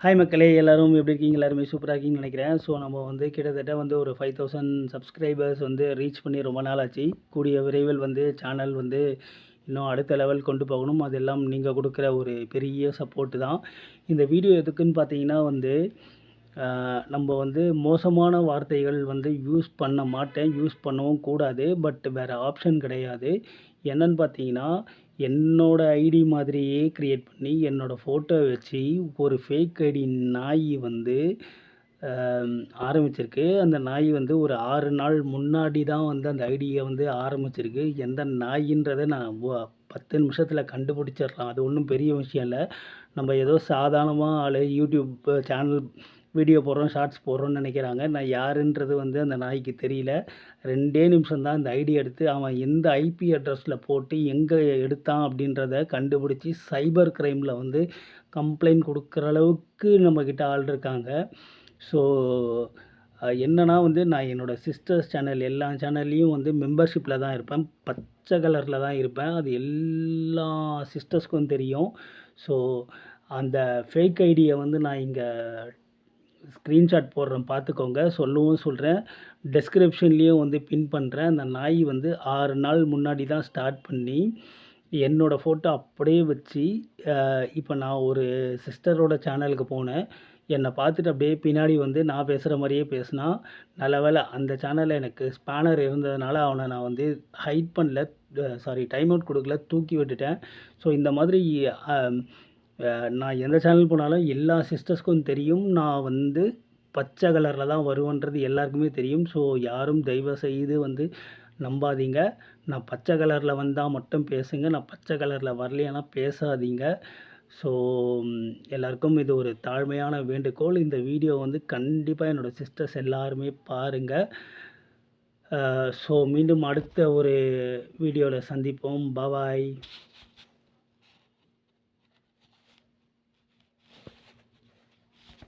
Hi மக்களே, எல்லாரும் எப்படி இருக்கீங்க? எல்லாருமே சூப்பராக இருக்கீங்கன்னு நினைக்கிறேன். ஸோ நம்ம வந்து கிட்டத்தட்ட வந்து ஒரு 5000 சப்ஸ்கிரைபர்ஸ் வந்து ரீச் பண்ணி ரொம்ப நாள் ஆச்சு. கூடிய விரைவில் வந்து சேனல் வந்து இன்னும் அடுத்த லெவல் கொண்டு போகணும். அதெல்லாம் நீங்கள் கொடுக்குற ஒரு பெரிய சப்போர்ட்டு தான். இந்த வீடியோ எதுக்குன்னு பார்த்தீங்கன்னா வந்து நம்ம வந்து மோசமான வார்த்தைகள் வந்து யூஸ் பண்ண மாட்டேன், யூஸ் பண்ணவும் கூடாது. பட் வேறு ஆப்ஷன் கிடையாது. என்னன்னு பார்த்தீங்கன்னா, என்னோட ஐடி மாதிரியே கிரியேட் பண்ணி, என்னோட ஃபோட்டோ வச்சு ஒரு ஃபேக் ஐடி நாய் வந்து ஆரம்பிச்சிருக்கு. அந்த நாய் வந்து ஒரு 6 நாள் முன்னாடி தான் வந்து அந்த ஐடிய வந்து ஆரம்பிச்சிருக்கு. எந்த நாயின்றத நான் 10 நிமிஷத்துல கண்டுபிடிச்சிடலாம். அது ஒண்ணும் பெரிய விஷயம் இல்ல. நம்ம ஏதோ சாதாரணமா ஆளு யூடியூப் சேனல் வீடியோ போடுறோம், ஷார்ட்ஸ் போடுறோம்னு நினைக்கிறாங்க. நான் யாருன்றது வந்து அந்த நாய்க்கு தெரியல. 2 நிமிஷம் தான் அந்த ஐடி எடுத்து அவன் எந்த ஐபி அட்ரஸ்ல போட்டு எங்கே எடுத்தான் அப்படின்றத கண்டுபிடிச்சி சைபர் கிரைமில் வந்து கம்ப்ளைண்ட் கொடுக்குற அளவுக்கு நம்மக்கிட்ட ஆள் இருக்காங்க. ஸோ என்னன்னா வந்து நான் என்னோடய சிஸ்டர்ஸ் சேனல் எல்லா சேனல்லையும் வந்து மெம்பர்ஷிப்பில் தான் இருப்பேன். பச்சை கலரில் தான் இருப்பேன். அது எல்லா சிஸ்டர்ஸ்க்கும் தெரியும். ஸோ அந்த ஃபேக் ஐடியை வந்து நான் இங்கே ஸ்க்ரீன்ஷாட் போடுறேன், பார்த்துக்கோங்க. சொல்லவும் சொல்கிறேன். டெஸ்கிரிப்ஷன்லேயும் வந்து பின் பண்ணுறேன். அந்த நாய் வந்து 6 நாள் முன்னாடி தான் ஸ்டார்ட் பண்ணி என்னோடய ஃபோட்டோ அப்படியே வச்சு இப்போ நான் ஒரு சிஸ்டரோட சேனலுக்கு போனேன். என்னை பார்த்துட்டு அப்படியே பின்னாடி வந்து நான் பேசுகிற மாதிரியே பேசினான். நல்ல வேளை அந்த சேனலில் எனக்கு ஸ்பேனர் இருந்ததுனால அவனை நான் வந்து ஹைட் பண்ணல, டைம் அவுட் கொடுக்கல, தூக்கி விட்டுட்டேன். ஸோ இந்த மாதிரி நான் எந்த சேனல் போனாலும் எல்லா சிஸ்டர்ஸ்க்கும் தெரியும். நான் வந்து பச்சை கலரில் தான் வருவேன்றது எல்லாருக்குமே தெரியும். ஸோ யாரும் தயவு செய்து வந்து நம்பாதீங்க. நான் பச்சை கலரில் வந்தால் மட்டும் பேசுங்க. நான் பச்சை கலரில் வரலையானா பேசாதீங்க. ஸோ எல்லாருக்கும் இது ஒரு தாழ்மையான வேண்டுகோள். இந்த வீடியோ வந்து கண்டிப்பாக என்னோடய சிஸ்டர்ஸ் எல்லாருமே பாருங்கள். ஸோ மீண்டும் அடுத்த ஒரு வீடியோவில் சந்திப்போம். பாய்.